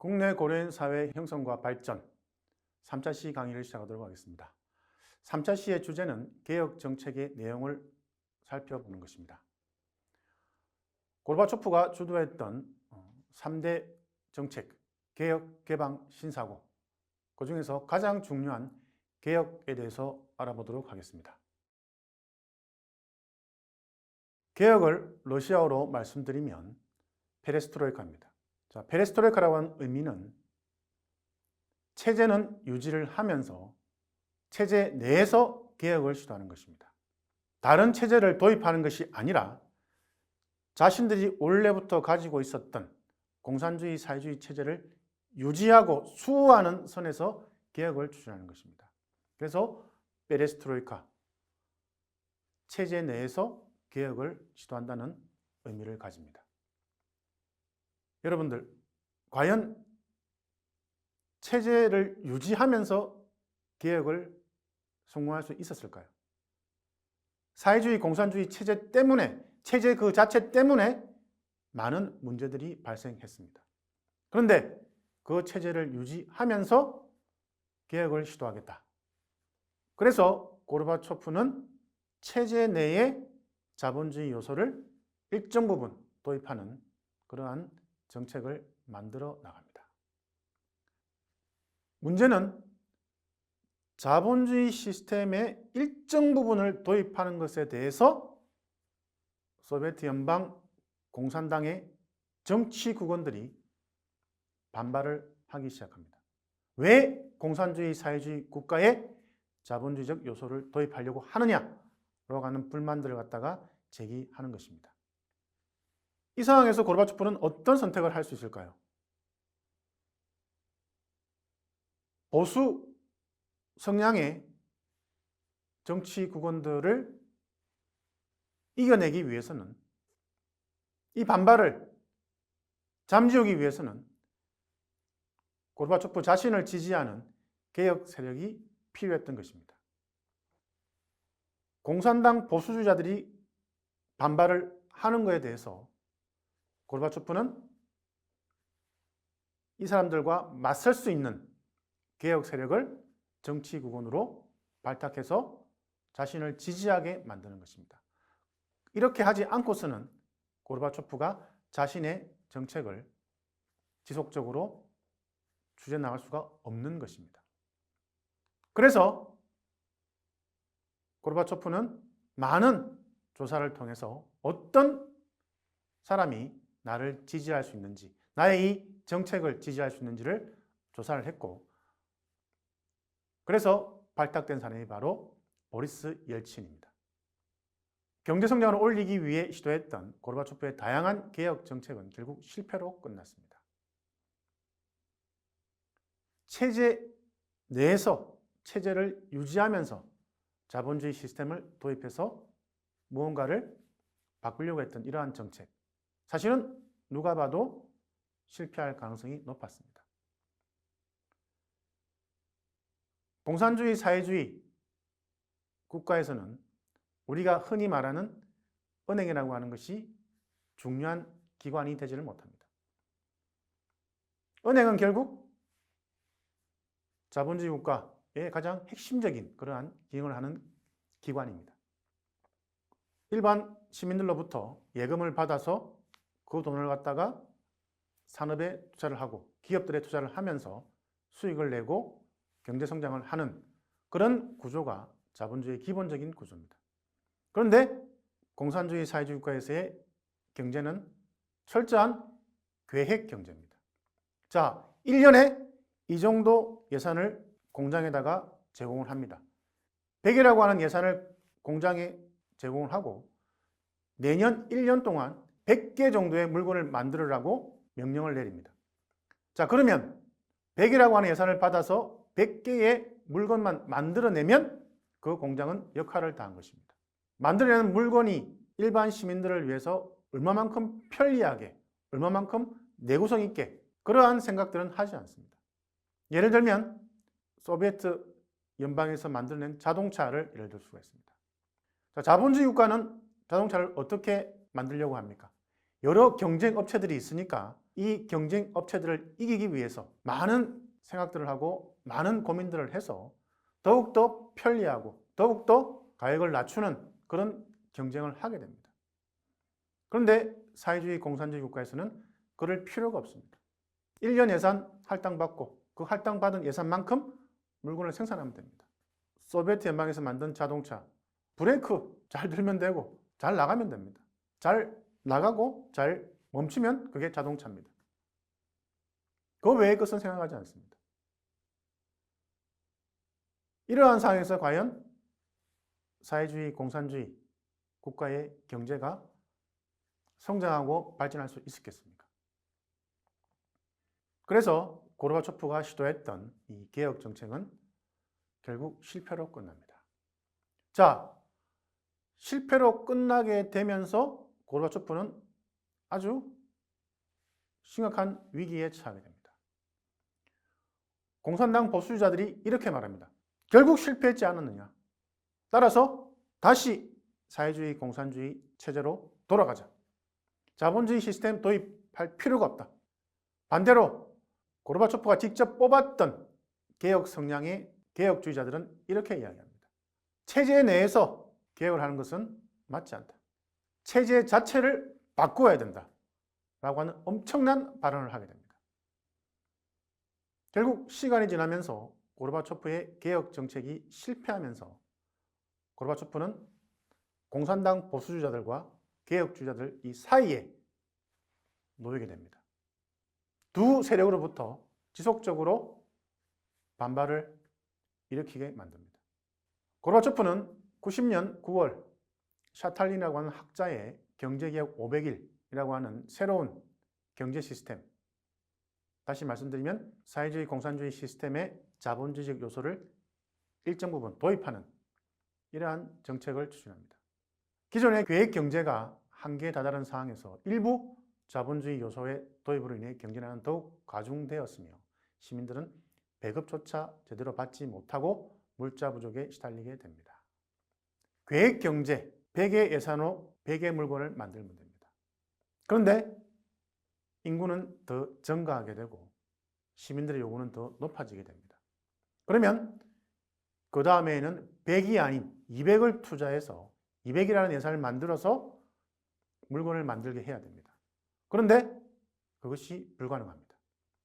국내 고려인 사회 형성과 발전 3차 시 강의를 시작하도록 하겠습니다. 3차 시의 주제는 개혁 정책의 내용을 살펴보는 것입니다. 고르바초프가 주도했던 3대 정책, 개혁, 개방, 신사고, 그 중에서 가장 중요한 개혁에 대해서 알아보도록 하겠습니다. 개혁을 러시아어로 말씀드리면 페레스트로이카입니다. 자, 페레스트로이카라고 하는 의미는 체제는 유지를 하면서 체제 내에서 개혁을 시도하는 것입니다. 다른 체제를 도입하는 것이 아니라 자신들이 원래부터 가지고 있었던 공산주의, 사회주의 체제를 유지하고 수호하는 선에서 개혁을 추진하는 것입니다. 그래서 페레스트로이카, 체제 내에서 개혁을 시도한다는 의미를 가집니다. 여러분들, 과연 체제를 유지하면서 개혁을 성공할 수 있었을까요? 사회주의, 공산주의 체제 때문에, 체제 그 자체 때문에 많은 문제들이 발생했습니다. 그런데 그 체제를 유지하면서 개혁을 시도하겠다. 그래서 고르바초프는 체제 내에 자본주의 요소를 일정 부분 도입하는 그러한 정책을 만들어 나갑니다. 문제는 자본주의 시스템의 일정 부분을 도입하는 것에 대해서 소비에트 연방 공산당의 정치 국원들이 반발을 하기 시작합니다. 왜 공산주의 사회주의 국가에 자본주의적 요소를 도입하려고 하느냐라고 하는 불만들을 갖다가 제기하는 것입니다. 이 상황에서 고르바초프는 어떤 선택을 할 수 있을까요? 보수 성향의 정치 국원들을 이겨내기 위해서는, 이 반발을 잠재우기 위해서는 고르바초프 자신을 지지하는 개혁 세력이 필요했던 것입니다. 공산당 보수주의자들이 반발을 하는 것에 대해서 고르바초프는 이 사람들과 맞설 수 있는 개혁 세력을 정치 국원으로 발탁해서 자신을 지지하게 만드는 것입니다. 이렇게 하지 않고서는 고르바초프가 자신의 정책을 지속적으로 추진해 나갈 수가 없는 것입니다. 그래서 고르바초프는 많은 조사를 통해서 어떤 사람이 나를 지지할 수 있는지, 나의 이 정책을 지지할 수 있는지를 조사를 했고, 그래서 발탁된 사람이 바로 보리스 옐친입니다. 경제성장을 올리기 위해 시도했던 고르바초프의 다양한 개혁 정책은 결국 실패로 끝났습니다. 체제 내에서 체제를 유지하면서 자본주의 시스템을 도입해서 무언가를 바꾸려고 했던 이러한 정책, 사실은 누가 봐도 실패할 가능성이 높았습니다. 공산주의, 사회주의 국가에서는 우리가 흔히 말하는 은행이라고 하는 것이 중요한 기관이 되지를 못합니다. 은행은 결국 자본주의 국가의 가장 핵심적인 그러한 기능을 하는 기관입니다. 일반 시민들로부터 예금을 받아서 그 돈을 갖다가 산업에 투자를 하고 기업들에 투자를 하면서 수익을 내고 경제성장을 하는 그런 구조가 자본주의의 기본적인 구조입니다. 그런데 공산주의 사회주의 국가에서의 경제는 철저한 계획 경제입니다. 자, 1년에 이 정도 예산을 공장에다가 제공을 합니다. 100이라고 하는 예산을 공장에 제공을 하고 내년 1년 동안 100개 정도의 물건을 만들으라고 명령을 내립니다. 자, 그러면 100이라고 하는 예산을 받아서 100개의 물건만 만들어내면 그 공장은 역할을 다한 것입니다. 만들어내는 물건이 일반 시민들을 위해서 얼마만큼 편리하게, 얼마만큼 내구성 있게, 그러한 생각들은 하지 않습니다. 예를 들면 소비에트 연방에서 만들어낸 자동차를 예를 들 수가 있습니다. 자, 자본주의 국가는 자동차를 어떻게 만들려고 합니까? 여러 경쟁 업체들이 있으니까 이 경쟁 업체들을 이기기 위해서 많은 생각들을 하고 많은 고민들을 해서 더욱더 편리하고 더욱더 가격을 낮추는 그런 경쟁을 하게 됩니다. 그런데 사회주의 공산주의 국가에서는 그럴 필요가 없습니다. 1년 예산 할당받고 그 할당받은 예산만큼 물건을 생산하면 됩니다. 소비에트 연방에서 만든 자동차, 브레이크 잘 들면 되고 잘 나가면 됩니다. 잘 나가고 잘 멈추면 그게 자동차입니다. 그 외의 것은 생각하지 않습니다. 이러한 상황에서 과연 사회주의, 공산주의 국가의 경제가 성장하고 발전할 수 있었겠습니까? 그래서 고르바초프가 시도했던 이 개혁 정책은 결국 실패로 끝납니다. 자, 실패로 끝나게 되면서 고르바초프는 아주 심각한 위기에 처하게 됩니다. 공산당 보수주자들이 이렇게 말합니다. 결국 실패했지 않았느냐. 따라서 다시 사회주의, 공산주의 체제로 돌아가자. 자본주의 시스템 도입할 필요가 없다. 반대로 고르바초프가 직접 뽑았던 개혁 성향의 개혁주의자들은 이렇게 이야기합니다. 체제 내에서 개혁을 하는 것은 맞지 않다. 체제 자체를 바꾸어야 된다. 라고 하는 엄청난 발언을 하게 됩니다. 결국 시간이 지나면서 고르바초프의 개혁 정책이 실패하면서 고르바초프는 공산당 보수주의자들과 개혁주의자들 이 사이에 놓이게 됩니다. 두 세력으로부터 지속적으로 반발을 일으키게 만듭니다. 고르바초프는 90년 9월 샤탈린이라고 하는 학자의 경제개혁 500일이라고 하는 새로운 경제 시스템, 다시 말씀드리면 사회주의 공산주의 시스템의 자본주의적 요소를 일정 부분 도입하는 이러한 정책을 추진합니다. 기존의 계획 경제가 한계에 다다른 상황에서 일부 자본주의 요소의 도입으로 인해 경제난은 더욱 가중되었으며 시민들은 배급조차 제대로 받지 못하고 물자 부족에 시달리게 됩니다. 계획 경제, 100의 예산으로 100의 물건을 만들면 됩니다. 그런데 인구는 더 증가하게 되고 시민들의 요구는 더 높아지게 됩니다. 그러면 그 다음에는 100이 아닌 200을 투자해서 200이라는 예산을 만들어서 물건을 만들게 해야 됩니다. 그런데 그것이 불가능합니다.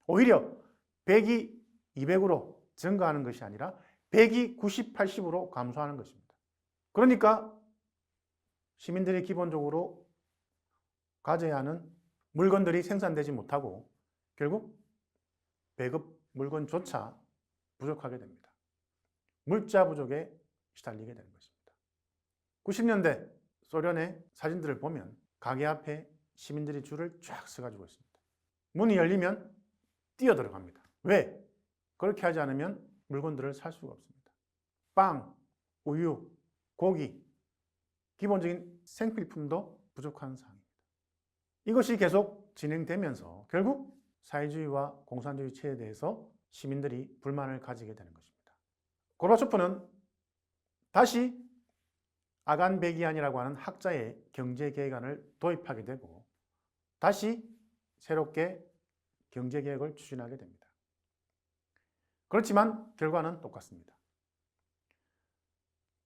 오히려 100이 200으로 증가하는 것이 아니라 100이 90, 80으로 감소하는 것입니다. 그러니까 시민들이 기본적으로 가져야 하는 물건들이 생산되지 못하고 결국 배급 물건조차 부족하게 됩니다. 물자 부족에 시달리게 되는 것입니다. 90년대 소련의 사진들을 보면 가게 앞에 시민들이 줄을 쫙 서가지고 있습니다. 문이 열리면 뛰어들어갑니다. 왜? 그렇게 하지 않으면 물건들을 살 수가 없습니다. 빵, 우유, 고기, 기본적인 생필품도 부족한 상황입니다. 이것이 계속 진행되면서 결국 사회주의와 공산주의 체제에 대해서 시민들이 불만을 가지게 되는 것입니다. 고르바초프는 다시 아간 베기안이라고 하는 학자의 경제개혁안을 도입하게 되고 다시 새롭게 경제개혁을 추진하게 됩니다. 그렇지만 결과는 똑같습니다.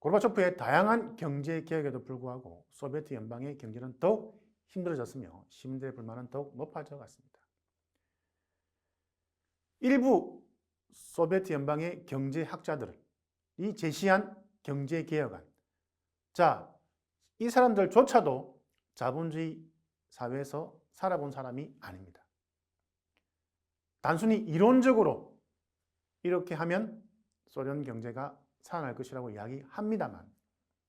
고르바초프의 다양한 경제개혁에도 불구하고 소비에트 연방의 경제는 더욱 힘들어졌으며 시민들의 불만은 더욱 높아져 갔습니다. 일부 소비에트 연방의 경제학자들이 제시한 경제개혁안, 자, 이 사람들조차도 자본주의 사회에서 살아본 사람이 아닙니다. 단순히 이론적으로 이렇게 하면 소련 경제가 살아날 것이라고 이야기합니다만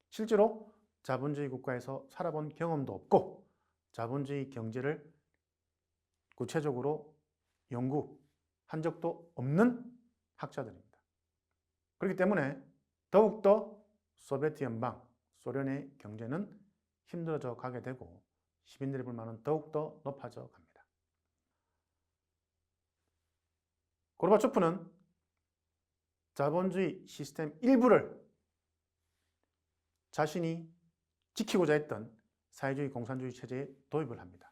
실제로 자본주의 국가에서 살아본 경험도 없고 자본주의 경제를 구체적으로 연구한 적도 없는 학자들입니다. 그렇기 때문에 더욱더 소비에트 연방, 소련의 경제는 힘들어져 가게 되고 시민들의 불만은 더욱더 높아져 갑니다. 고르바초프는 자본주의 시스템 일부를 자신이 지키고자 했던 사회주의 공산주의 체제에 도입을 합니다.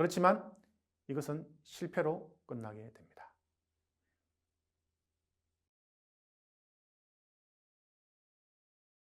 그렇지만 이것은 실패로 끝나게 됩니다.